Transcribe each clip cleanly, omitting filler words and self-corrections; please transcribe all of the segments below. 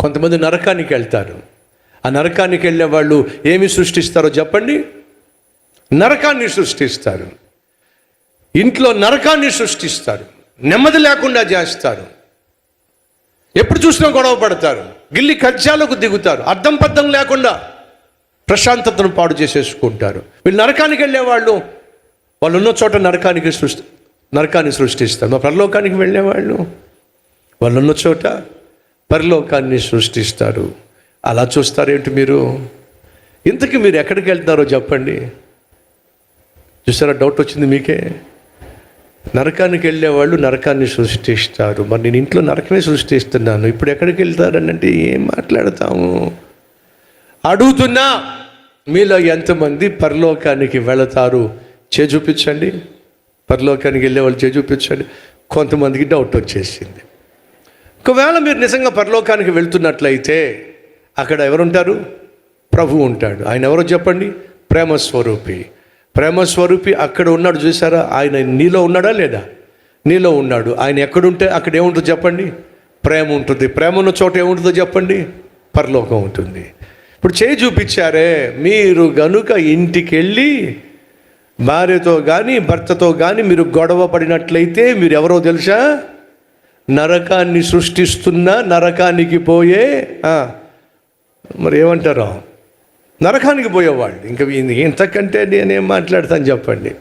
కొంతమంది నరకానికి వెళ్తారు. ఆ నరకానికి వెళ్ళే వాళ్ళు ఏమి సృష్టిస్తారో చెప్పండి? నరకాన్ని సృష్టిస్తారు. ఇంట్లో నరకాన్ని సృష్టిస్తారు, నెమ్మది లేకుండా చేస్తారు, ఎప్పుడు చూసినా గొడవ పడతారు, గిల్లి కజ్జాలకు దిగుతారు, అర్థం పద్ధం లేకుండా ప్రశాంతతను పాడు చేసేసుకుంటారు. వీళ్ళు నరకానికి వెళ్ళేవాళ్ళు వాళ్ళు ఉన్న చోట నరకాన్ని సృష్టిస్తారు. మా పరలోకానికి వెళ్ళేవాళ్ళు వాళ్ళు ఉన్న చోట పరలోకాన్ని సృష్టిస్తారు. అలా చూస్తారేంటి మీరు? ఇంతకీ మీరు ఎక్కడికి వెళ్తున్నారో చెప్పండి. చూసారా, డౌట్ వచ్చింది మీకే. నరకానికి వెళ్ళేవాళ్ళు నరకాన్ని సృష్టిస్తారు. మరి నేను ఇంట్లో నరకమే సృష్టిస్తున్నాను, ఇప్పుడు ఎక్కడికి వెళ్తారని అంటే ఏం మాట్లాడతాము? అడుగుతున్నా, మీలో ఎంతమంది పరలోకానికి వెళతారు? చూపించండి. పరలోకానికి వెళ్ళే వాళ్ళు చూపించండి. కొంతమందికి డౌట్ వచ్చేసింది. ఒకవేళ మీరు నిజంగా పరలోకానికి వెళ్తున్నట్లయితే అక్కడ ఎవరుంటారు? ప్రభువు ఉంటాడు. ఆయన ఎవరో చెప్పండి? ప్రేమస్వరూపి. ప్రేమస్వరూపి అక్కడ ఉన్నాడు, చూసారా? ఆయన నీలో ఉన్నాడా లేదా? నీలో ఉన్నాడు. ఆయన ఎక్కడుంటే అక్కడ ఏముంటుందో చెప్పండి? ప్రేమ ఉంటుంది. ప్రేమ ఉన్న చోట ఏముంటుందో చెప్పండి? పరలోకం ఉంటుంది. ఇప్పుడు చూపించారే, మీరు గనుక ఇంటికి వెళ్ళి భార్యతో కానీ భర్తతో కానీ మీరు గొడవ పడినట్లయితే మీరు ఎవరో తెలుసా? నరకాన్ని సృష్టిస్తున్నా నరకానికి పోయే మరి ఏమంటారో నరకానికి పోయేవాళ్ళు. ఇంకా ఇంతకంటే నేనేం మాట్లాడతాను చెప్పండి.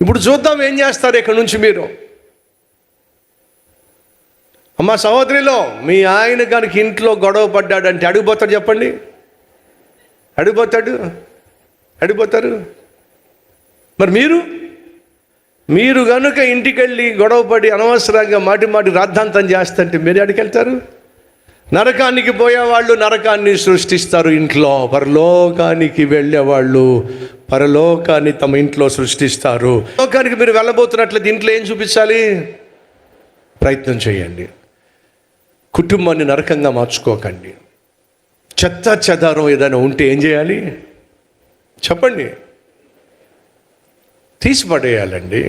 ఇప్పుడు చూద్దాం ఏం చేస్తారు ఇక్కడ నుంచి మీరు. అమ్మ సహోదరిలో, మీ ఆయన కనుక ఇంట్లో గొడవ పడ్డాడంటే అడిగిపోతాడు చెప్పండి? అడిగిపోతారు. మరి మీరు కనుక ఇంటికి వెళ్ళి గొడవపడి అనవసరంగా మాటి రాద్ధాంతం చేస్తుంటే మీరు ఎక్కడికి వెళ్తారు? నరకానికి పోయేవాళ్ళు నరకాన్ని సృష్టిస్తారు ఇంట్లో. పరలోకానికి వెళ్ళేవాళ్ళు పరలోకాన్ని తమ ఇంట్లో సృష్టిస్తారు. లోకానికి మీరు వెళ్ళబోతున్నట్లయితే ఇంట్లో ఏం చూపించాలి? ప్రయత్నం చేయండి. కుటుంబాన్ని నరకంగా మార్చుకోకండి. చెత్త చెదారం ఏదైనా ఉంటే ఏం చేయాలి చెప్పండి? తీసి పడేయాలండి.